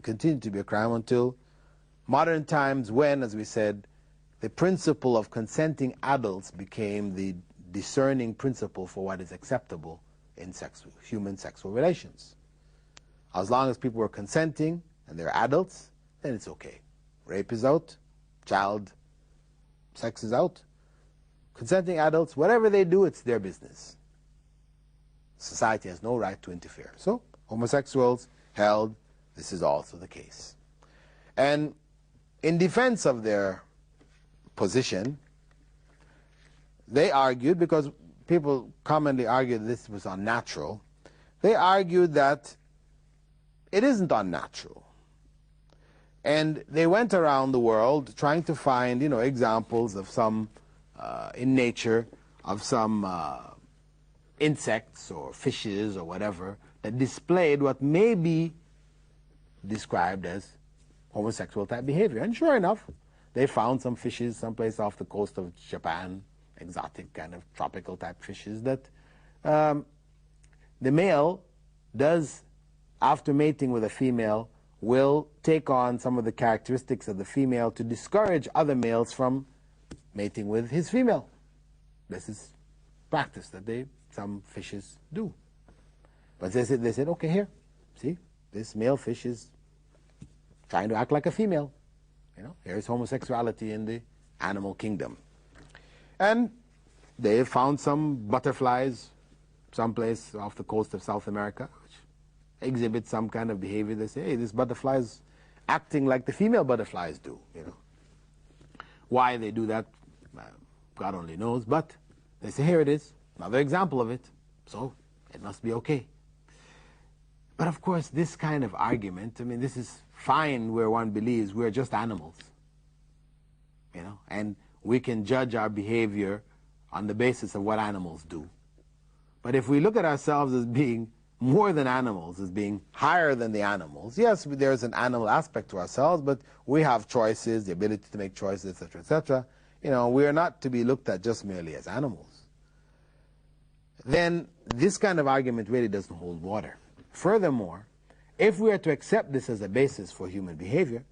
continued to be a crime until modern times when, as we said, the principle of consenting adults became the discerning principle for what is acceptable in human sexual relations. As long as people were consenting and they're adults, then it's okay. Rape is out, child sex is out. Consenting adults, whatever they do, it's their business. Society has no right to interfere. So homosexuals held this is also the case. And in defense of their position, they argued, because people commonly argued this was unnatural, they argued that it isn't unnatural. And they went around the world trying to find, examples of some, in nature, of some insects or fishes or whatever that displayed what may be described as homosexual type behavior. And sure enough, they found some fishes someplace off the coast of Japan, exotic kind of tropical type fishes, that the male does, after mating with a female, will take on some of the characteristics of the female to discourage other males from mating with his female. This is practice that some fishes do. But they said, okay, here, see, this male fish is trying to act like a female. Here's homosexuality in the animal kingdom. And they found some butterflies someplace off the coast of South America which exhibit some kind of behavior. They say, hey, this butterfly is acting like the female butterflies do. Why they do that, God only knows. But they say, here it is, another example of it, so it must be okay. But of course, this kind of argument, this is fine where one believes we're just animals, and we can judge our behavior on the basis of what animals do. But if we look at ourselves as being more than animals, as being higher than the animals, yes, there's an animal aspect to ourselves, but we have choices, the ability to make choices, etc., etc. We are not to be looked at just merely as animals. Then this kind of argument really doesn't hold water. Furthermore, if we are to accept this as a basis for human behavior,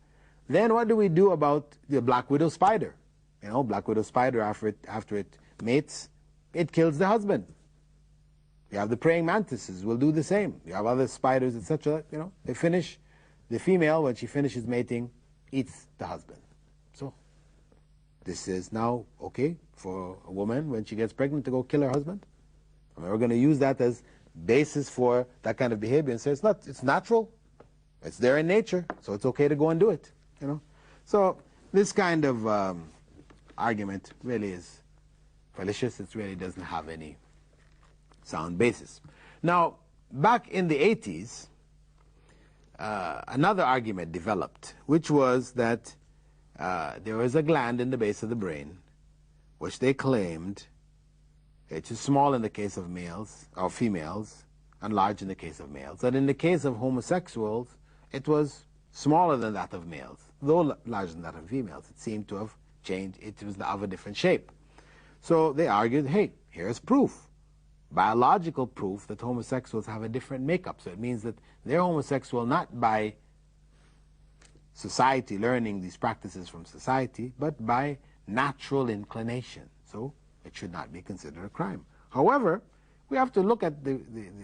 then what do we do about the black widow spider? Black widow spider, after it mates, it kills the husband. You have the praying mantises will do the same. You have other spiders, etc. They finish, the female, when she finishes mating, eats the husband. So this is now okay for a woman when she gets pregnant to go kill her husband. And we're going to use that as basis for that kind of behavior and say it's natural, it's there in nature, so it's okay to go and do it. So this kind of argument really is fallacious. It really doesn't have any sound basis. Now, back in the 80s, another argument developed, which was that there was a gland in the base of the brain which they claimed it is small in the case of males or females and large in the case of males. That in the case of homosexuals, it was smaller than that of males, though larger than that of females. It seemed to have changed. It was of a different shape. So they argued, hey, here's proof, biological proof that homosexuals have a different makeup. So it means that they're homosexual not by society learning these practices from society, but by natural inclination. So it should not be considered a crime. However, we have to look at the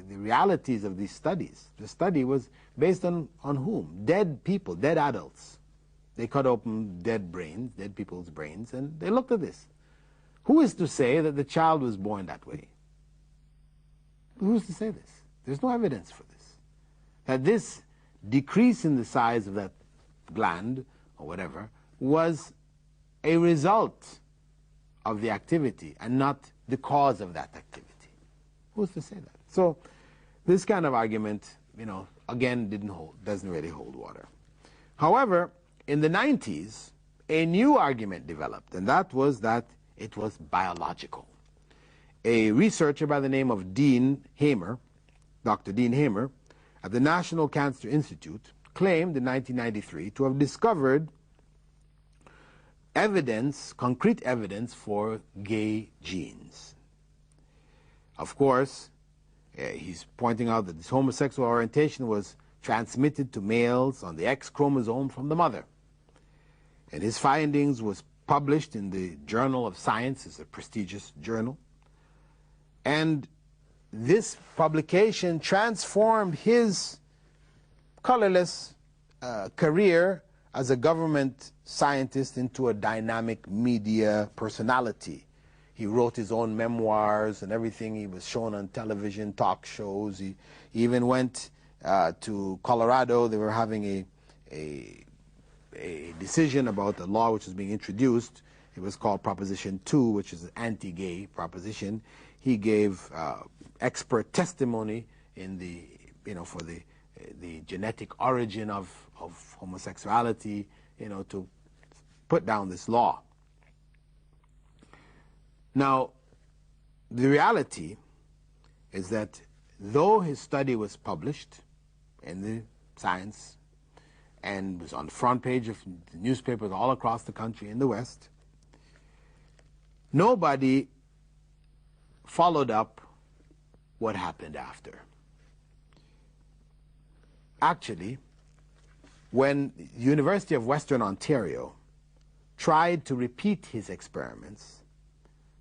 realities of these studies. The study was based on whom? Dead people, dead adults. They cut open dead brains, dead people's brains, and they looked at this. Who is to say that the child was born that way? Who is to say this? There's no evidence for this. That this decrease in the size of that gland, or whatever, was a result of the activity and not the cause of that activity. Who's to say that? So this kind of argument, again, doesn't really hold water. However, in the 90s, a new argument developed, and that was that it was biological. A researcher by the name of Dean Hamer, Dr. Dean Hamer, at the National Cancer Institute, claimed in 1993 to have discovered evidence, concrete evidence for gay genes. Of course, he's pointing out that this homosexual orientation was transmitted to males on the X chromosome from the mother. And his findings was published in the Journal of Science, it's a prestigious journal. And this publication transformed his colorless career as a government scientist into a dynamic media personality. He wrote his own memoirs and everything. He was shown on television, talk shows. He even went to Colorado. They were having a decision about a law which was being introduced. It was called Proposition 2, which is an anti-gay proposition. He gave expert testimony in the, for the genetic origin of homosexuality, to put down this law. Now, the reality is that though his study was published in the Science and was on the front page of the newspapers all across the country in the West, nobody followed up what happened after. Actually, when the University of Western Ontario tried to repeat his experiments,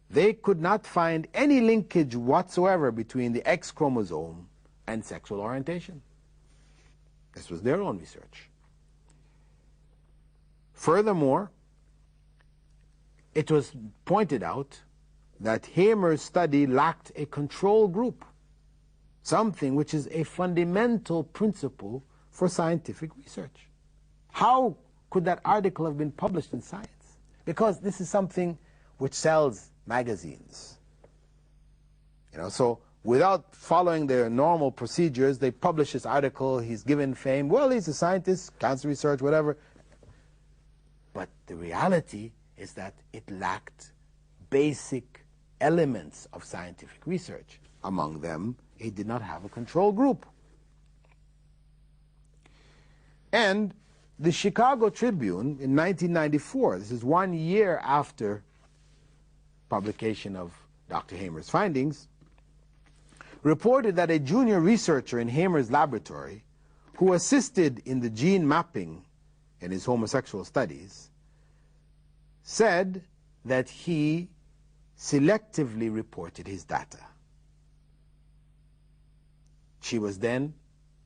they could not find any linkage whatsoever between the X chromosome and sexual orientation. This was their own research. Furthermore, it was pointed out that Hamer's study lacked a control group, something which is a fundamental principle for scientific research. How could that article have been published in Science? Because this is something which sells magazines. So without following their normal procedures, they publish this article, he's given fame, well, he's a scientist, cancer research, whatever. But the reality is that it lacked basic elements of scientific research. Among them, it did not have a control group. And the Chicago Tribune in 1994, this is 1 year after publication of Dr. Hamer's findings, reported that a junior researcher in Hamer's laboratory who assisted in the gene mapping in his homosexual studies said that he selectively reported his data. She was then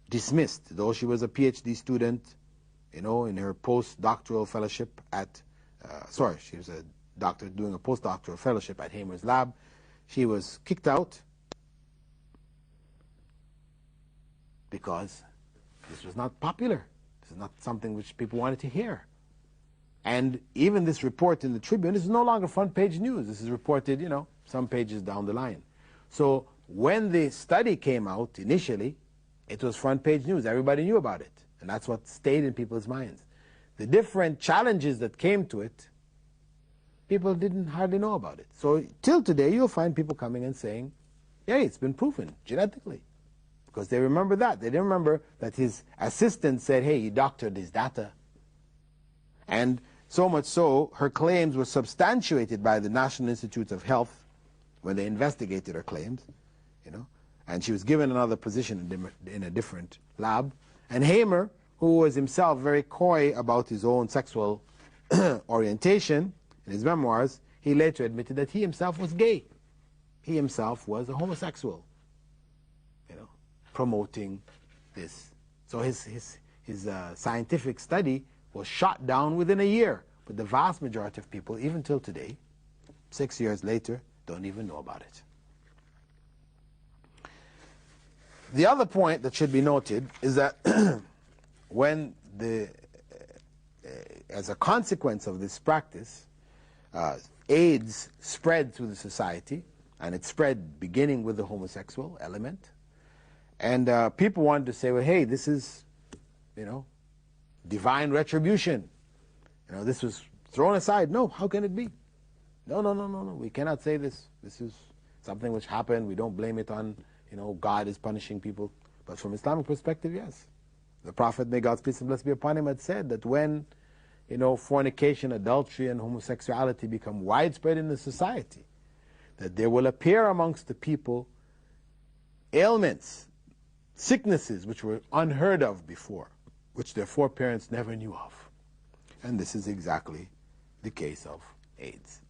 dismissed, though she was a PhD student, in her postdoctoral fellowship at, she was a doctor doing a postdoctoral fellowship at Hamer's lab. She was kicked out because this was not popular. This is not something which people wanted to hear. And even this report in the Tribune, this is no longer front page news. This is reported, some pages down the line. So when the study came out initially, it was front page news. Everybody knew about it. And that's what stayed in people's minds. The different challenges that came to it, people didn't hardly know about it. So till today, you'll find people coming and saying, yeah, it's been proven genetically. Because they remember that. They didn't remember that his assistant said, hey, he doctored his data. And so much so, her claims were substantiated by the National Institutes of Health when they investigated her claims, and she was given another position in a different lab. And Hamer, who was himself very coy about his own sexual orientation, in his memoirs, he later admitted that he himself was gay. He himself was a homosexual, promoting this. So his scientific study was shot down within a year. But the vast majority of people, even till today, 6 years later, don't even know about it. The other point that should be noted is that when as a consequence of this practice, AIDS spread through the society, and it spread beginning with the homosexual element, and people wanted to say, well, hey, this is, divine retribution. This was thrown aside. No, how can it be? No, we cannot say this. This is something which happened. We don't blame it on, God is punishing people. But from Islamic perspective, yes. The Prophet, may God's peace and blessings be upon him, had said that when, fornication, adultery, and homosexuality become widespread in the society, that there will appear amongst the people ailments sicknesses which were unheard of before, which their foreparents never knew of. And this is exactly the case of AIDS.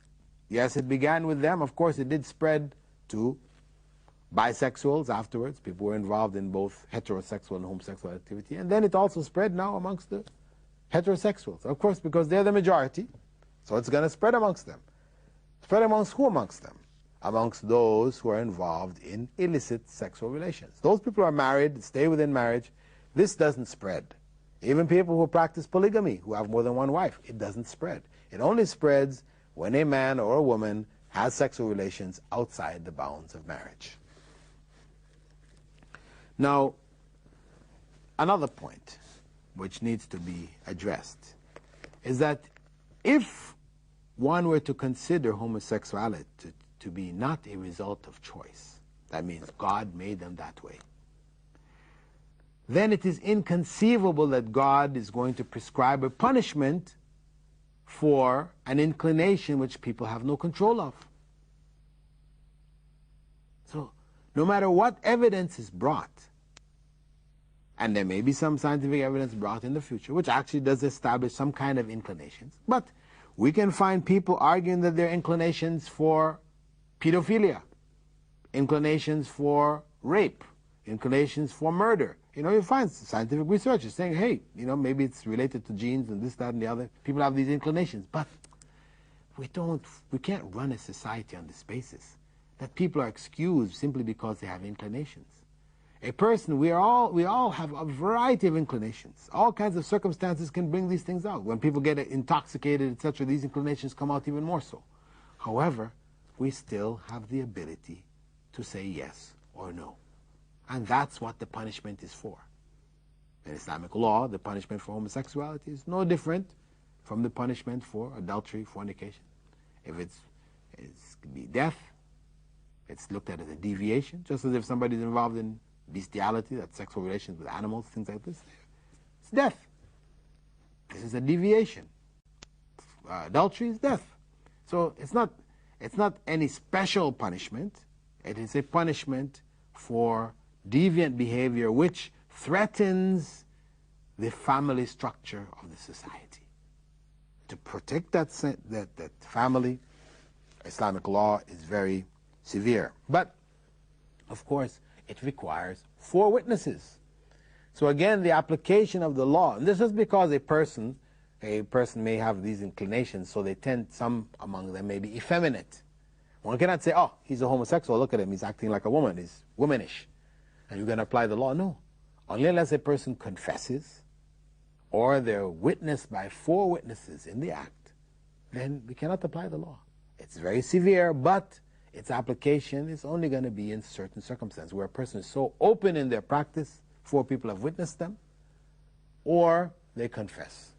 Yes, it began with them. Of course, it did spread to bisexuals afterwards. People were involved in both heterosexual and homosexual activity. And then it also spread now amongst the heterosexuals. Of course, because they're the majority, so it's going to spread amongst them. Spread amongst who amongst them? Amongst those who are involved in illicit sexual relations. Those people who are married, stay within marriage, this doesn't spread. Even people who practice polygamy, who have more than one wife, it doesn't spread. It only spreads when a man or a woman has sexual relations outside the bounds of marriage. Now, another point which needs to be addressed is that if one were to consider homosexuality to be not a result of choice, that means God made them that way, then it is inconceivable that God is going to prescribe a punishment for an inclination which people have no control of. So, no matter what evidence is brought, and there may be some scientific evidence brought in the future, which actually does establish some kind of inclinations, but we can find people arguing that there are inclinations for pedophilia, inclinations for rape, inclinations for murder. You find scientific research is saying, hey, maybe it's related to genes and this, that, and the other. People have these inclinations, but we can't run a society on this basis, that people are excused simply because they have inclinations. A person, we all have a variety of inclinations. All kinds of circumstances can bring these things out. When people get intoxicated, etc., these inclinations come out even more so. However, we still have the ability to say yes or no. And that's what the punishment is for. In Islamic law, the punishment for homosexuality is no different from the punishment for adultery, fornication. If it could be death, it's looked at as a deviation, just as if somebody is involved in bestiality, that's sexual relations with animals, things like this. It's death. This is a deviation. Adultery is death. So it's not any special punishment. It is a punishment for deviant behavior which threatens the family structure of the society. To protect that family, Islamic law is very severe. But, of course, it requires 4 witnesses. So again, the application of the law, and this is because a person may have these inclinations, so some among them may be effeminate. One cannot say, oh, he's a homosexual, look at him, he's acting like a woman, he's womanish, and you're going to apply the law. No. Only unless a person confesses, or they're witnessed by 4 witnesses in the act, then we cannot apply the law. It's very severe, but its application is only going to be in certain circumstances, where a person is so open in their practice, 4 people have witnessed them, or they confess,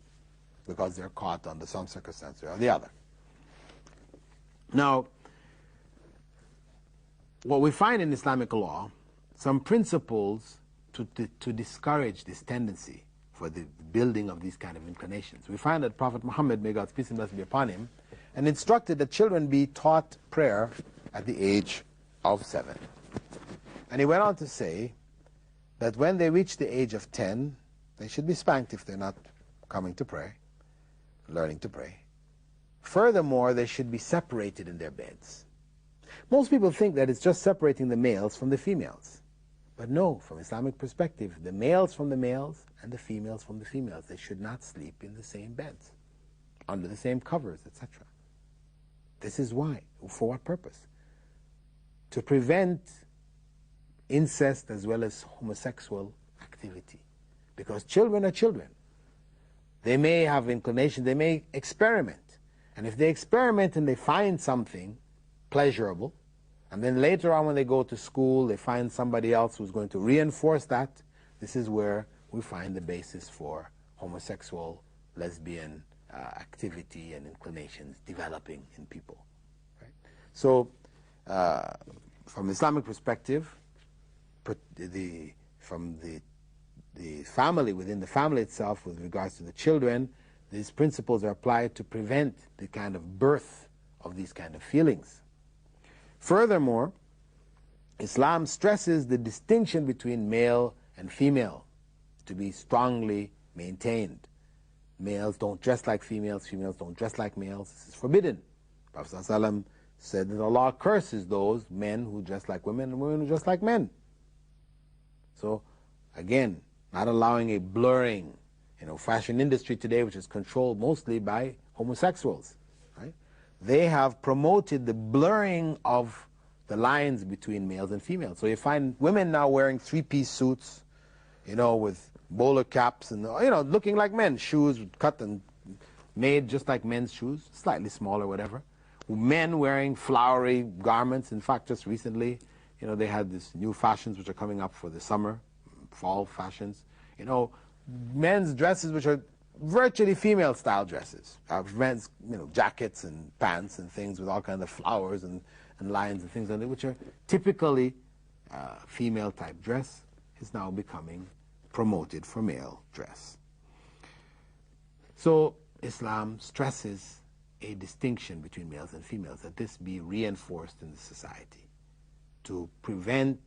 because they're caught under some circumstance or the other. Now, what we find in Islamic law, some principles to discourage this tendency for the building of these kind of inclinations. We find that Prophet Muhammad, may God's peace and blessing be upon him, and instructed that children be taught prayer at the age of 7. And he went on to say that when they reach the age of 10, they should be spanked if they're not coming to pray, learning to pray. Furthermore, they should be separated in their beds. Most people think that it's just separating the males from the females. But no, from Islamic perspective, the males from the males and the females from the females, they should not sleep in the same beds, under the same covers, etc. This is why. For what purpose? To prevent incest as well as homosexual activity. Because children are children. They may have inclination, they may experiment. And if they experiment and they find something pleasurable, and then later on when they go to school, they find somebody else who's going to reinforce that, this is where we find the basis for homosexual, lesbian activity and inclinations developing in people. Right? So, from Islamic perspective, from the family, within the family itself, with regards to the children, these principles are applied to prevent the kind of birth of these kind of feelings. Furthermore, Islam stresses the distinction between male and female to be strongly maintained. Males don't dress like females, females don't dress like males. This is forbidden. Prophet ﷺ said that Allah curses those men who dress like women and women who dress like men. So, again, not allowing a blurring. Fashion industry today, which is controlled mostly by homosexuals, right? They have promoted the blurring of the lines between males and females. So you find women now wearing three-piece suits, with bowler caps and, looking like men, shoes cut and made just like men's shoes, slightly smaller, whatever. Men wearing flowery garments. In fact, just recently, they had these new fashions which are coming up for the summer, fall fashions. Men's dresses which are virtually female-style dresses. Men's, jackets and pants and things with all kinds of flowers and lines and things like that, which are typically female-type dress, is now becoming promoted for male dress. So Islam stresses a distinction between males and females, that this be reinforced in the society to prevent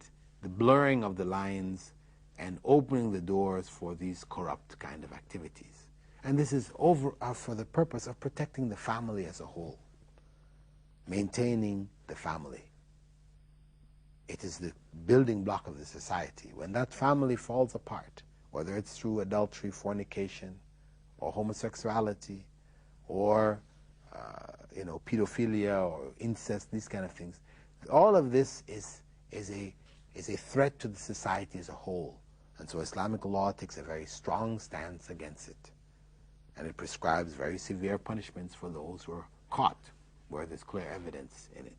the blurring of the lines and opening the doors for these corrupt kind of activities. And this is for the purpose of protecting the family as a whole, maintaining the family. It is the building block of the society. When that family falls apart, whether it's through adultery, fornication, or homosexuality, or pedophilia, or incest, these kind of things, all of this is a threat to the society as a whole. And so Islamic law takes a very strong stance against it. And it prescribes very severe punishments for those who are caught where there's clear evidence in it.